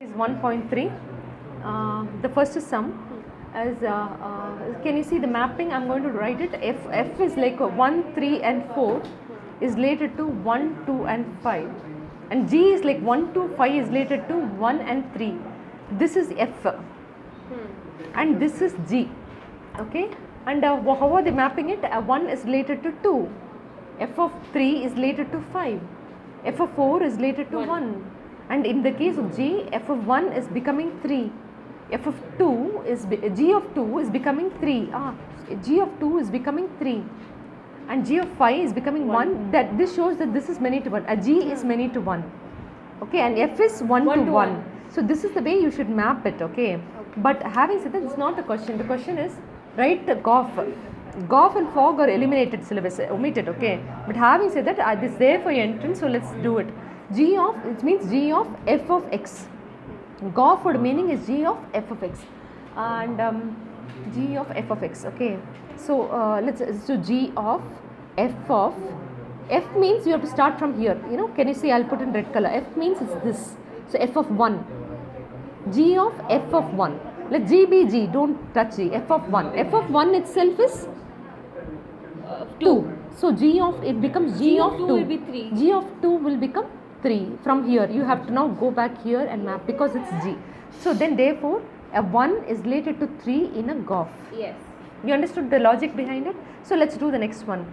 is 1.3. The first sum is can you see the mapping? I'm going to write it. F is like 1, 3 and 4 is related to 1, 2 and 5, and G is like 1, 2, 5 is related to 1 and 3. This is F and this is G. Okay, and how are they mapping it? 1 is related to 2, F of 3 is related to 5, F of 4 is related to 1. And in the case of G, F of 1 is becoming 3, F of 2 is G of 2 is becoming 3, G of 2 is becoming 3, and G of 5 is becoming 1. That this shows that this is many to 1. A G is many to 1. Okay, and F is 1 to 1. So this is the way you should map it. Okay, but having said that, it's not the question. The question is write the GOF. GOF and fog are eliminated syllabus, omitted. Okay, but having said that, this is there for your entrance, so let's do it. G of, it means G of F of X. GOF for meaning is G of F of X, and G of F of X. Okay, so so G of F means you have to start from here. You know, can you see? I'll put in red color. F means it's this. So F of 1. G of F of 1. Let G be G. Don't touch G. F of 1. F of 1 itself is 2. So G of it becomes G of 2 will be 3. G of 2 will become 3. From here you have to now go back here and map because it's G. So then therefore a 1 is related to 3 in a GOF. Yes. You understood the logic behind it? So let's do the next one.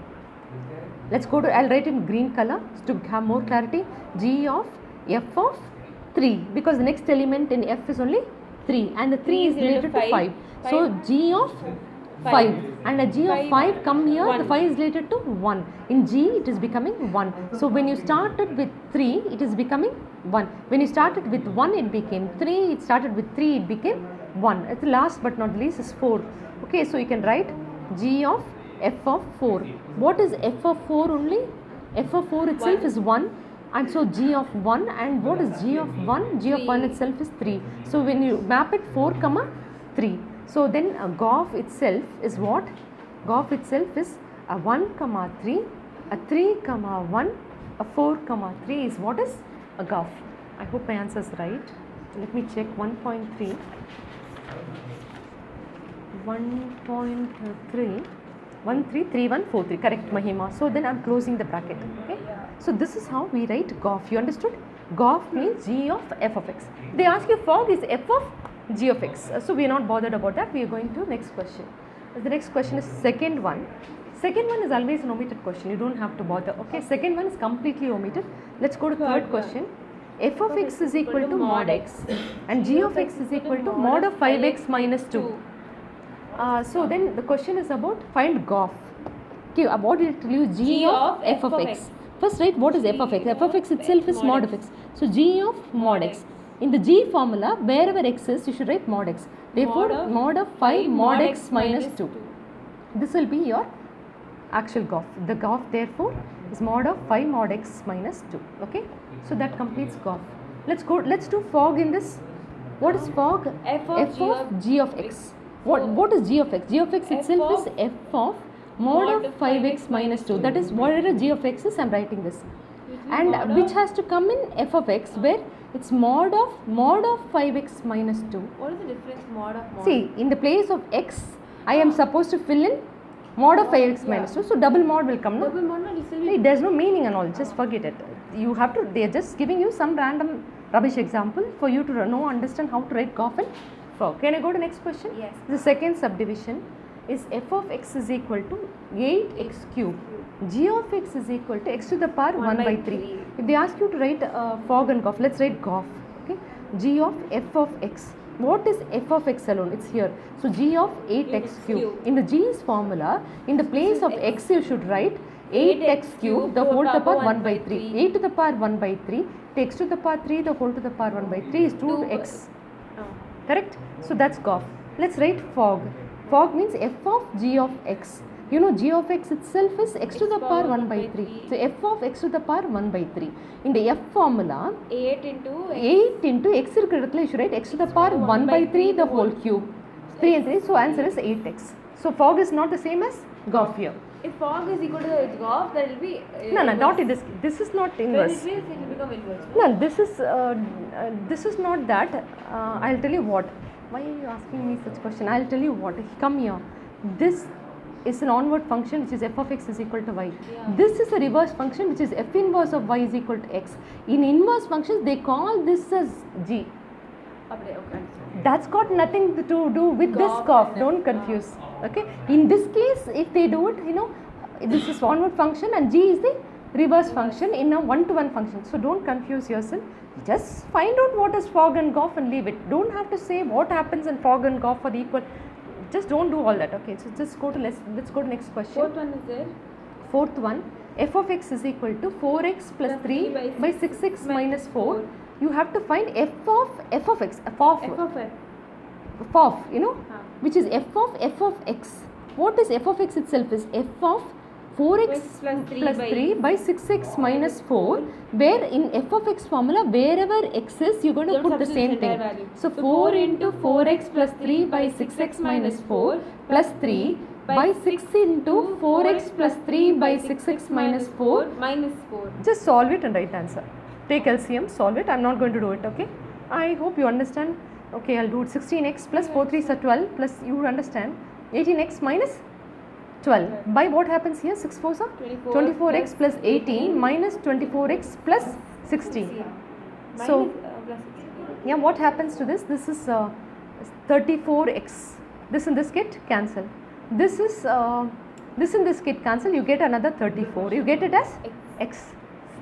Let's go to, I'll write in green color to have more clarity. G of F of 3, because the next element in F is only 3 and the 3 is related to 5. So G of 5 and a G of 5 come here, 1. the 5 is related to 1. In G it is becoming 1. So when you started with 3 it is becoming 1. When you started with 1 it became 3, it started with 3 it became 1. At the last but not the least is 4. Okay, so you can write G of F of 4. What is F of 4 only? F of 4 itself is 1, and so G of 1, and what is G of 1? G of 1 itself is 3. So when you map it 4 comma 3. So then GOF itself is what? GOF itself is a 1 comma 3, a 3 comma 1, a 4 comma 3 is what is a GOF. I hope my answer is right. Let me check 1.3. 1.3 133143, correct Mahima. So then I'm closing the bracket. Okay, so this is how we write GOF. You understood? GOF means G of F of X. They ask you fog is F of G of X. So we are not bothered about that. We are going to next question. The next question is second one. Second one is always an omitted question. You don't have to bother. Okay, second one is completely omitted. Let's go to third question. F of X is equal to mod X and G of X is equal to mod of 5X minus 2. So then the question is about find GOF. Okay, what did it tell you? G of F of X. First write what is F of X. F of X itself is mod of X. So G of mod X. In the G formula, wherever X is, you should write mod X. Therefore, mod of 5 mod X minus 2. This will be your actual GOF. The GOF therefore is mod of 5 mod X minus 2. Okay, so that completes GOF. Let's go. Let's do fog in this. What is fog? F of G of X. What is G of X? G of X itself is F of mod of 5X minus 2. That is whatever G of X is, I am writing this. And which has to come in F of X, where it's mod of 5X minus 2. What is the difference mod of mod? See, in the place of X, I am supposed to fill in mod of 5X minus 2. So double mod will come. No? Double mod It has no meaning and all. Just forget it. You have to. They are just giving you some random rubbish example for you to know, understand how to write GOF and fog. Can I go to next question? Yes. The second subdivision is F of X is equal to 8x cube. G of X is equal to x to the power 1 by 3. If they ask you to write fog and GOF, let's write GOF. Okay. G of F of X. What is F of X alone? It's here. So G of 8x cube. In the G's formula, in the place of x you should write 8x cube the whole to the power 1 by 3. 8 to the power 1 by 3. X to the power 3 the whole to the power 1 by 3 is 2x. Correct? So that's GOF. Let's write fog. Fog means F of G of X. You know G of X itself is x to the power 1 by 3. So F of x to the power 1 by 3. In the F formula, 8 into x you should write x to the power 1 by 3 the whole cube. 3 and 3, so answer is 8x. So fog is not the same as GOF here. If fog is equal to its golf, that will be. No, not in inverse. this is not When inverse. it will become inverse. No, this is not that. I'll tell you what. Why are you asking me such question? I'll tell you what. Come here. This is an onward function which is f of x is equal to y. Yeah. This is a reverse function which is f inverse of y is equal to x. In inverse functions, they call this as g. Okay, okay. That's got nothing to do with this Golf curve. and Don't confuse. Okay. In this case, if they do it, this is onward function and g is the reverse function in a one-to-one function. So don't confuse yourself. Just find out what is fog and golf and leave it. Don't have to say what happens in fog and golf are equal. Just don't do all that. Okay. So just go to let's go to next question. Fourth one is there. Fourth one, f of x is equal to 4x plus 3 by 6x minus 4. You have to find f of x, F of f. which is f of x. What is f of x itself is f of 4x plus 3 by 6x minus 4, where in f of x formula, wherever x is, you're going to Don't put the substitute same thing. entire value. So 4 into 4x plus 3 by 6x minus 4 plus 3 by 6 into 4x plus 3 by 6x minus 4. Minus 4. Just solve it and write the answer. Take LCM, solve it. I'm not going to do it, okay? I hope you understand. Okay, I'll do it. 16x plus 4 3s are 12 plus you understand 18x minus 12. By what happens here? 6 4s are 24x plus 18 minus 24x plus 60. So, Plus 16. yeah, what happens to this? This is 34x. This and this get cancel. This is this and this get cancel. You get another 34. You get it as x.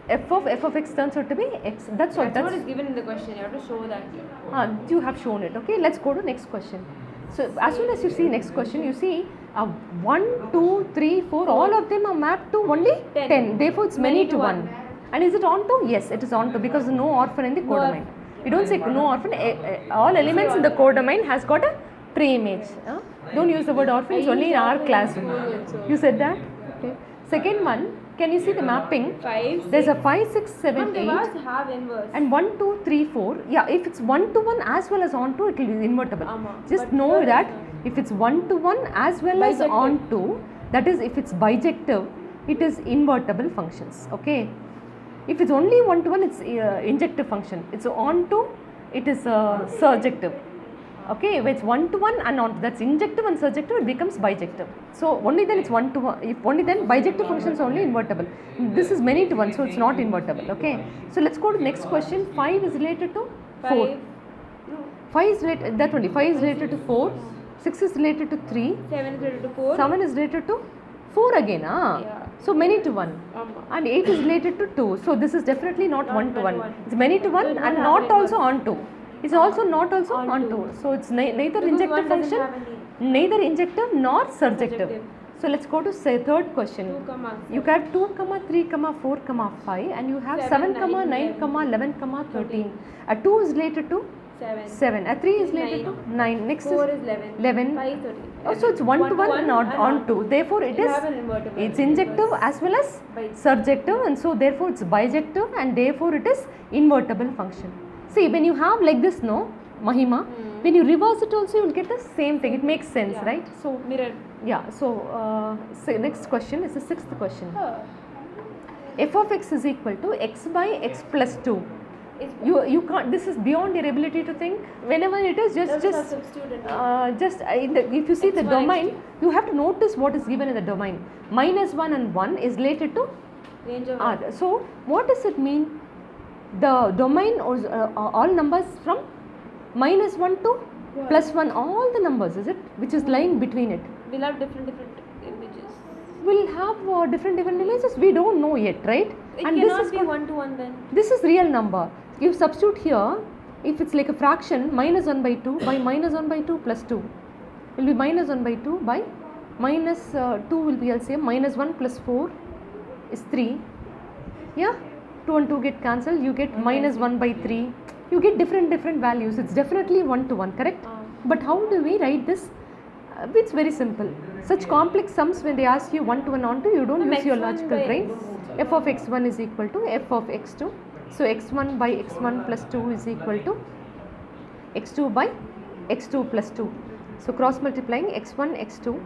f of x turns out to be x. That's all. That's what is given in the question. You have to show that. You have shown it. Okay, let's go to next question. So as soon as you see next question, you see 1, 2, 3, 4. All of them are mapped to only 10. Therefore, it's many to 1. And is it on to? Yes, it is on to, because no orphan in the codomain. You don't say no orphan. All elements in the codomain has got a pre-image. Don't use the word orphan. It's only in our classroom. You said that. Okay. Second one. Can you see the mapping? 5. There's a 5, 6, 7, They 8. must have inverse. And 1, 2, 3, 4. Yeah, if it's 1 to 1 as well as on to, it will be invertible. Just but know here that is if it's 1 to 1 as well as Bijective. on to, that is, if it's bijective, it is invertible functions. Okay. If it's only 1 to 1, it's injective function. It's on to, it is surjective. Okay, if it's 1 to 1 and on, that's injective and surjective, it becomes bijective. So only then it's 1 to 1. If only then bijective function is only invertible. This is many to 1, so it's not invertible. Okay. So let's go to next question. 5 is related to 4. 5. 5 is related, that only. 5 is related to 4. 6 is related to 3. 7 is related to 4. 7 is related to 4 again. Yeah. So many to 1. And 8 is related to 2. So this is definitely not 1 to 1. It's many to 1 and not also on to. It's also not also on to. So it's neither injective function, neither injective nor surjective. So let's go to say third question. 2, You have 2, 3, 4, 5 and you have 7, 9, 11. 11, 13. A 2 is related to 7. A 3 is related to 9. Next 4 is is 11. 11. 5 is 13. Oh, so it's 1 to 1 not on to. Therefore it You is, have an invertible. it's injective as well as surjective, and so therefore it's bijective and therefore it is invertible function. See, when you have like this, no, Mahima, when you reverse it also you will get the same thing. It makes sense, Yeah. right? So Mirror. yeah, so next question is the sixth question. F of x is equal to x by x plus 2. You can't, this is beyond your ability to think. Whenever it is, just if you see the X1, domain, X2. you have to notice what is given in the domain. Minus 1 and 1 is related to Range of R. So what does it mean? The domain or all numbers from minus 1 to plus 1, all the numbers, is it, which is lying between it, will have different images. will have different images. We don't know yet, right? It And cannot this is be 1 to 1 then. this is real number. You substitute here, if it's like a fraction, minus 1 by 2 by minus 1 by 2 plus 2 will be minus 1 by 2 by minus 2 will be LCM, minus 1 plus 4 is 3. Yeah, 2 and 2 get cancelled, you get minus 1 by 3. You get different values. It's definitely 1 to 1, correct? But how do we write this? It's very simple. Such complex sums, when they ask you 1 to 1 on to, you don't use your x1 logical by brain. F of x1 is equal to f of x2. So x1 by x1 plus 2 is equal to x2 by x2 plus 2. So cross multiplying x1 x2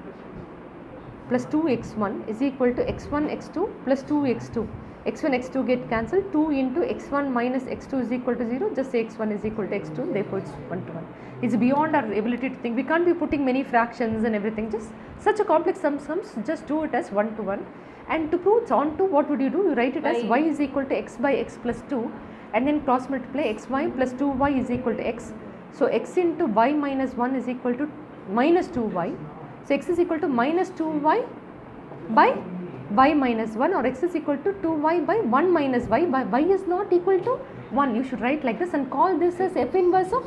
plus 2x1 is equal to x1 x2 plus 2x2. x1 x2 get cancelled. 2 into x1 minus x2 is equal to 0. Just say x1 is equal to x2, therefore it's 1 to 1. It's beyond our ability to think. We can't be putting many fractions and everything. Just such a complex sums, just do it as 1 to 1. And to prove it's on to, what would you do? You write it as y is equal to x by x plus 2 and then cross multiply xy plus 2y is equal to x. So x into y minus 1 is equal to minus 2y. So x is equal to minus 2y by y minus 1, or x is equal to 2y by 1 minus y, by y is not equal to 1. You should write like this and call this as f inverse of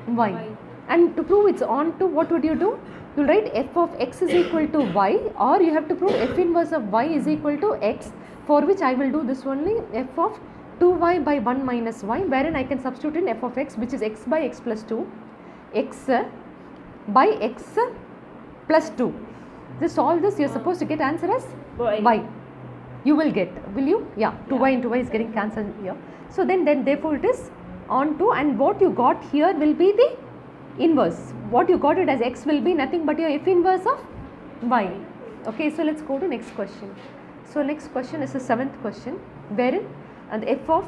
y. And to prove it's on to, what would you do? You will write f of x is equal to y, or you have to prove f inverse of y is equal to x, for which I will do this only, f of 2y by 1 minus y, wherein I can substitute in f of x, which is x by x plus 2, x by x plus 2. Just solve this, you are supposed to get answer as y. You will get, will you? Yeah, 2y into y is getting cancelled here. So then therefore it is on to, and what you got here will be the inverse. What you got it as x will be nothing but your f inverse of y. Okay, so let's go to next question. So next question is the 7th question, wherein and f of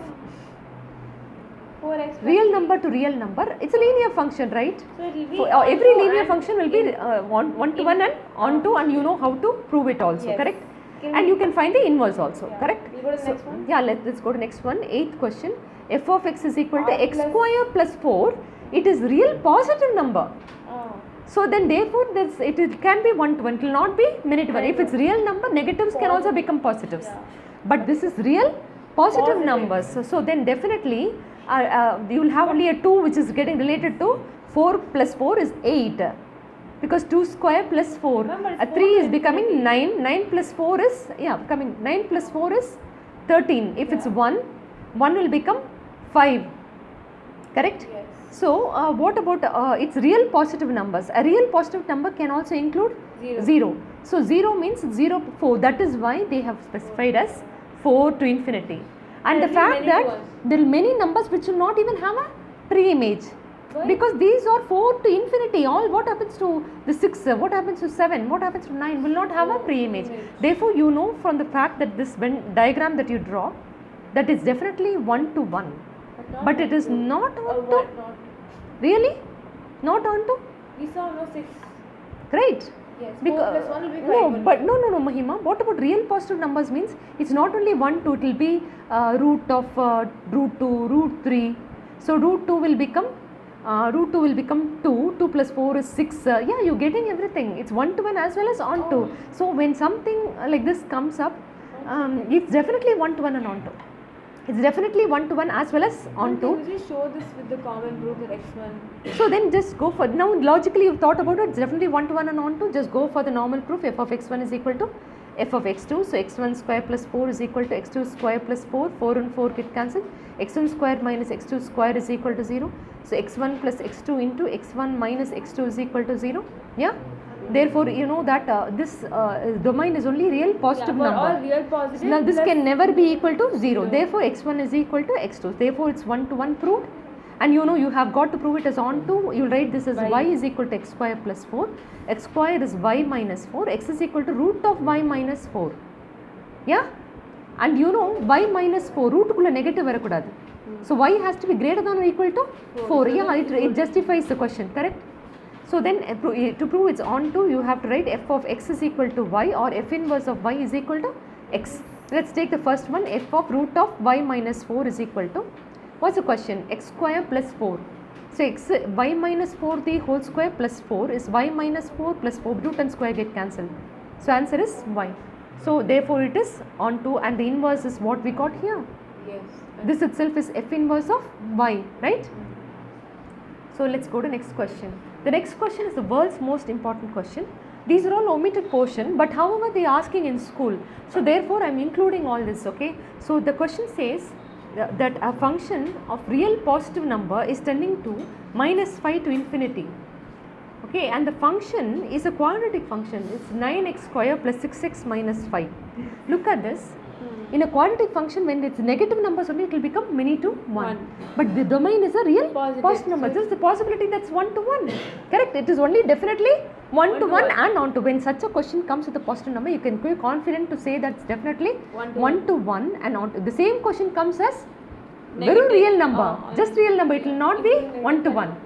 4x real number to real number, it's a linear function, right? So it will be For, every onto linear and function will be in- 1 to 1 and on to, and you know how to prove it also, Yes. correct? Can And we- you can find the inverse also, Yeah. correct? We'll go to the next one. Yeah, let's go to next one. 8th question. F of x is equal to R x plus- square plus 4. It is real positive number. Oh. So then therefore it can be 1 to 1, it will not be many to 1. If it's real number, negatives can also become positives. Yeah. But this is real positive Positive. numbers. So then definitely you will have only a 2 which is getting related to 4 plus 4 is 8. Because 2 square plus 4, Remember, it's 3 is 4 becoming 9, 9 plus 4 is, becoming 9 plus 4 is 13. If it's 1, 1 will become 5, correct? Yes. So what about its real positive numbers? A real positive number can also include Zero. 0. So 0 means 0 to 4, that is why they have specified as 4 to infinity. And the There will be fact many that to us. there are many numbers which will not even have a pre-image. Why? Because these are 4 to infinity. All what happens to the 6, what happens to 7, what happens to 9 will not have a Oh, pre-image. image. Therefore, you know from the fact that this diagram that you draw, that is definitely 1 to 1. not But it is onto. not Or on to. what not? Really? Not on to? We saw no 6. Great. Yes. 4 Because plus 1 will be 5. no, only. but no, Mahima. What about real positive numbers means it's not only 1, 2, it will be root of root 2, root 3. So root 2 will become 2, 2 plus 4 is 6. Yeah, you're getting everything. It's 1 to 1 as well as on to. Oh. So when something like this comes up, it's definitely 1 to 1 and on to. It's definitely 1 to 1 as well as on to. Can you just show this with the common proof that x1? So then just go for, now logically you've thought about it, it's definitely 1 to 1 and on to, just go for the normal proof. F of x1 is equal to f of x2. So x1 square plus 4 is equal to x2 square plus 4. 4 and 4 get cancelled. x1 square minus x2 square is equal to 0. So x1 plus x2 into x1 minus x2 is equal to 0. Yeah. Therefore, you know that this domain is only real positive for number. all real positive. Now this plus- can never be equal to 0. Zero. Therefore, x1 is equal to x2. Therefore, it's 1 to 1 proved. And you know you have got to prove it as on to. You will write this as Y. y is equal to x square plus 4. X square is y minus 4. X is equal to root of y minus 4. Yeah. And you know y minus 4 root kulla negative varakudadu. So y has to be greater than or equal to 4. Yeah, it justifies the question. Correct. So then to prove it's on to, you have to write f of x is equal to y, or f inverse of y is equal to x. Let's take the first one. F of root of y minus 4 is equal to, what's the question? X square plus 4. So y minus 4 the whole square plus 4 is y minus 4 plus 4. Root and square get cancelled. So answer is y. So therefore it is on to, and the inverse is what we got here. Yes. This itself is f inverse of y, right? So let's go to next question. The next question is the world's most important question. These are all omitted portion, but however they are asking in school. So therefore I am including all this, okay. So the question says that a function of real positive number is tending to minus 5 to infinity. Okay, and the function is a quadratic function. It's 9x square plus 6x minus 5. Look at this. In a quadratic function, when it's negative numbers only, it will become many to 1. One. But the domain is a real Positive. positive number. This is the possibility that's 1 to 1. Correct? It is only definitely 1 to 1 and on to. When such a question comes with a positive number, you can be confident to say that's definitely 1 to 1 and on to. The same question comes as very Negative. real number, just real number. It will not be 1 to 1.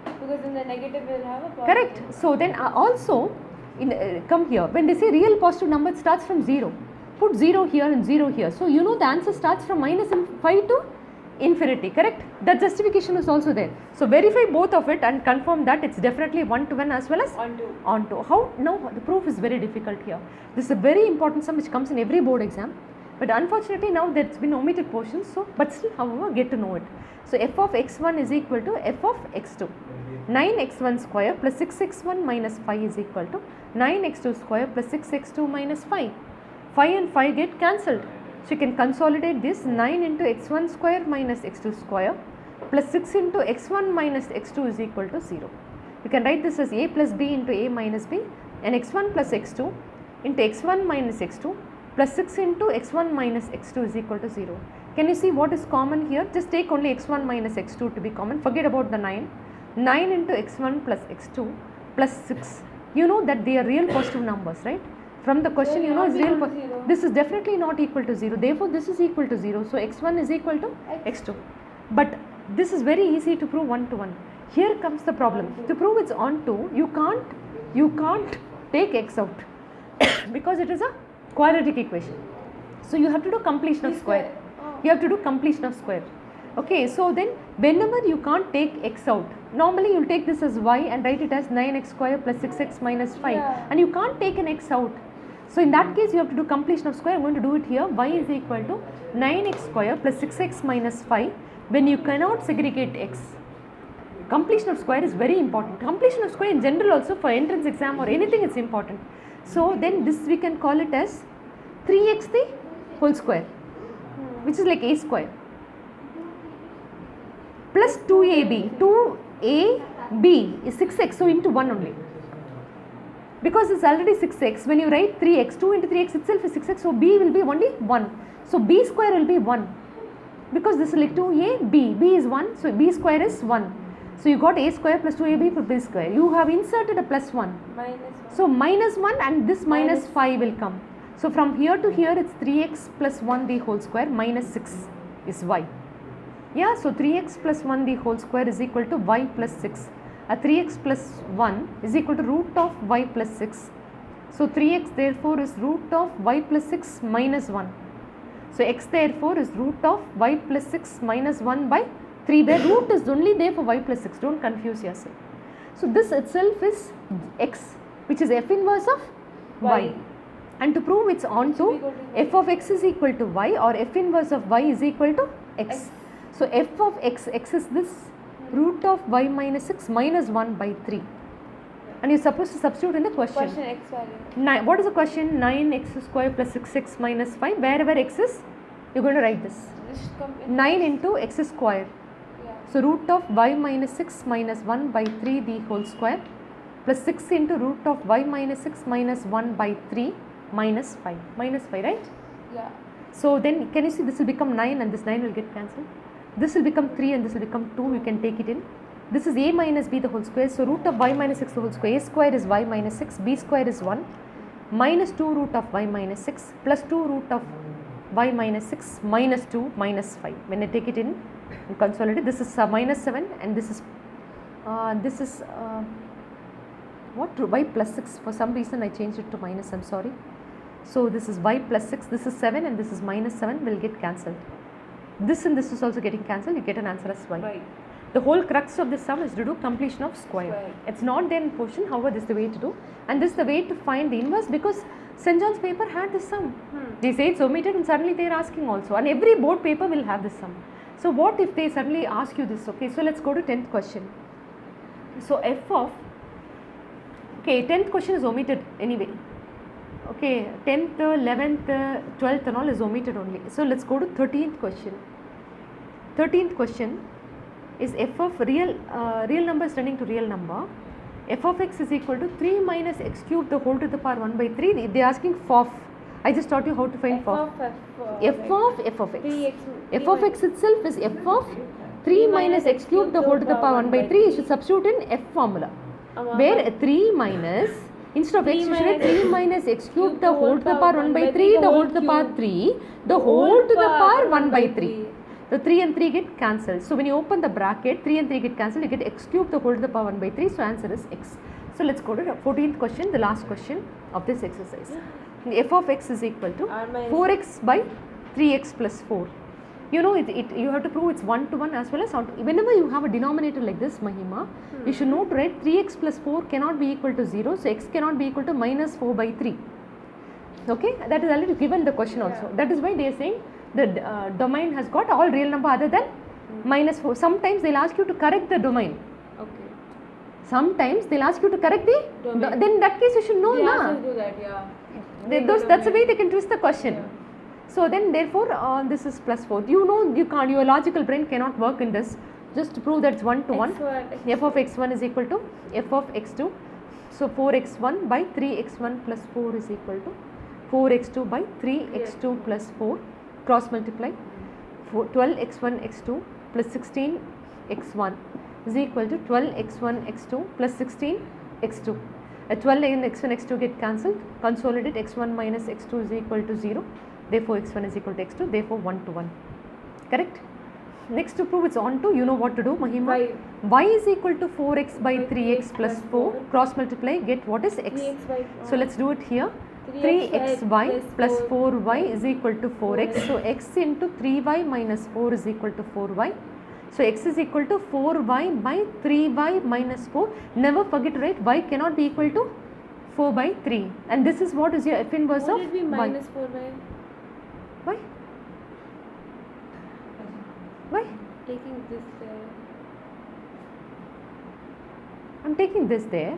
Because in the negative we'll have a positive. Correct. So then also come here. When they say real positive number, it starts from 0. Put 0 here and 0 here. So you know the answer starts from -5 to infinity. Correct. That justification is also there. So verify both of it and confirm that it's definitely 1 to 1 as well as on to. How? Now the proof is very difficult here. This is a very important sum which comes in every board exam. But unfortunately now there's been omitted portions. So but still, however, get to know it. So f of x1 is equal to f of x2. 9x1 square plus 6x1 minus 5 is equal to 9x2 square plus 6x2 minus 5. 5 and 5 get cancelled. So you can consolidate this 9 into x1 square minus x2 square plus 6 into x1 minus x2 is equal to 0. You can write this as a plus b into a minus b and x1 plus x2 into x1 minus x2 plus 6 into x1 minus x2 is equal to 0. Can you see what is common here? Just take only x1 minus x2 to be common. Forget about the 9. 9 into x1 plus x2 plus 6. You know that they are real positive numbers, right? From the question, you know it's real. This is definitely not equal to 0. Therefore, this is equal to 0. So, x1 is equal to x2. But this is very easy to prove 1 to 1. Here comes the problem. To prove it's on to, you can't take x out because it is a quadratic equation. So, you have to do completion of square. You have to do completion of square. Okay, so then whenever you can't take x out, normally you will take this as y and write it as 9x square plus 6x minus 5 and you can't take an x out. So in that case you have to do completion of square. I am going to do it here. Y is equal to 9x square plus 6x minus 5 when you cannot segregate x. Completion of square is very important. Completion of square in general also for entrance exam or anything is important. So then this we can call it as 3x the whole square, which is like a square, plus 2ab. 2ab is 6x, so into 1 only. Because it's already 6x, when you write 3x, 2 into 3x itself is 6x, so b will be only 1. So b square will be 1. Because this is like 2ab, b is 1, so b square is 1. So you got a square plus 2ab plus b square. You have inserted a plus 1. Minus 1. So minus 1 and this minus 5 will come. So from here to here it's 3x plus 1 the whole square minus 6 is y. Yeah, so 3x plus 1 the whole square is equal to y plus 6. 3x plus 1 is equal to root of y plus 6. So 3x therefore is root of y plus 6 minus 1. So x therefore is root of y plus 6 minus 1 by 3, where root is only there for y plus 6. Don't confuse yourself. So this itself is x, which is f inverse of y. And to prove it's on to, f of x is equal to y or f inverse of y is equal to x. So f of x is this root of y minus 6 minus 1 by 3. And you're supposed to substitute in the question. Question x value. What is the question? 9x square plus 6x minus 5. Wherever x is, you're going to write this. This should come in. 9 into x square. Yeah. So root of y minus 6 minus 1 by 3 the whole square plus 6 into root of y minus 6 minus 1 by 3 minus 5. Minus 5, right? Yeah. So then can you see this will become 9 and this 9 will get cancelled. This will become 3 and this will become 2. You can take it in. This is a minus b the whole square. So root of y minus 6 the whole square. A square is y minus 6. B square is 1. Minus 2 root of y minus 6 plus 2 root of y minus 6 minus 2 minus 5. When I take it in and consolidate, this is minus 7 and this is what? Y plus 6. For some reason I changed it to minus. I'm sorry. So this is y plus 6. This is 7 and this is minus 7 will get cancelled. This and this is also getting cancelled. You get an answer as y. Right. The whole crux of this sum is to do completion of square. It's not there in portion, however this is the way to do. And this is the way to find the inverse because St. John's paper had this sum. They say it's omitted and suddenly they are asking also. And every board paper will have this sum. So what if they suddenly ask you this? Okay, so let's go to 10th question. So f of, okay, 10th question is omitted anyway. Okay, 10th, 11th, 12th and all is omitted only. So let's go to 13th question. 13th question is f of real numbers turning to real number. F of x is equal to 3 minus x cube the whole to the power 1 by 3. They are asking FOF. I just taught you how to find FOF. F of x. F of x itself is f of 3 minus x cube the whole to the power 1 by 3. You should substitute in f formula. where 3 minus, instead of x you should write 3 minus x cube the whole to the power 1 by 3, the whole to the power 3, the whole to the power 1 by 3. The 3 and 3 get cancelled. So when you open the bracket, 3 and 3 get cancelled, you get x cube the whole to the power 1 by 3. So answer is x. So let's go to the 14th question, the last question of this exercise. F of x is equal to R minus 4x by 3x plus 4. You know, you have to prove it's 1 to 1 as well as on to, whenever you have a denominator like this, Mahima, you should know to write 3x plus 4 cannot be equal to 0. So x cannot be equal to minus 4 by 3. Okay, that is already given the question also. That is why they are saying the domain has got all real number other than minus 4. Sometimes they'll ask you to correct the domain. Okay. Sometimes they'll ask you to correct the Domain. then in that case you should know We na. have to do that, yeah. That's the way they can twist the question. Yeah. So then therefore this is plus 4. You know you can't, your logical brain cannot work in this. Just to prove that it's 1 to 1. F of x1 is equal to f of x2. So 4x1 by 3x1 plus 4 is equal to 4x2 by 3x2 plus 4. Cross multiply. 12x1 x2 plus 16x1 is equal to 12x1 x2 plus 16 x2. 12 and x1 x2 get cancelled. Consolidate x1 minus x2 is equal to 0. Therefore x1 is equal to x2. Therefore 1 to 1. Correct? Next to prove it's on to, you know what to do, Mahima. Y is equal to 4x by 3x plus 4. Cross multiply, get what is x. 3x by 4. So let's do it here. 3xy plus 4y is equal to 4x. So x into 3y minus 4 is equal to 4y. So x is equal to 4y by 3y minus 4. Never forget to write y cannot be equal to 4 by 3. And this is what is your f inverse Won't of it be y. minus 4 by Why? Why? taking this there? I'm taking this there.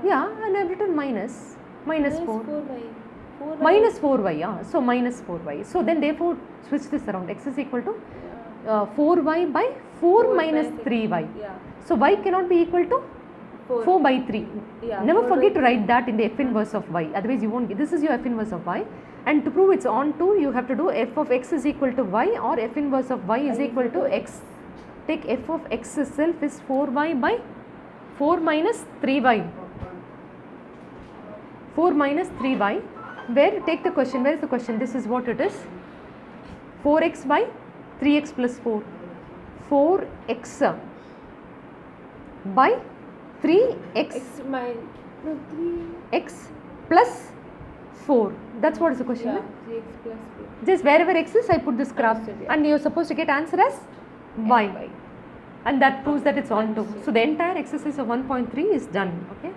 Yeah, and I've written minus 4. Minus 4 by 4 by Minus 4y, yeah. So minus 4y. So then therefore switch this around. X is equal to 4y by 4 minus 3y. Yeah. So y cannot be equal to 4 by 3. Yeah, Never 4 by forget to 3. write that in the f inverse of y. Otherwise you won't get. This is your f inverse of y. And to prove it's on to, you have to do f of x is equal to y or f inverse of y is equal to x. Take f of x itself is 4y by 4 minus 3y. 4 minus 3y. Where? Take the question. Where is the question? This is what it is. 4x by 3x plus 4. 4x by 3x X minus no 3. x plus 4. That's what is the question. Yeah. No? 3x plus 4. Just wherever x is, I put this graph. Understood, yeah. And you're supposed to get answer as y. And that proves that it's on to. So the entire exercise of 1.3 is done. Okay.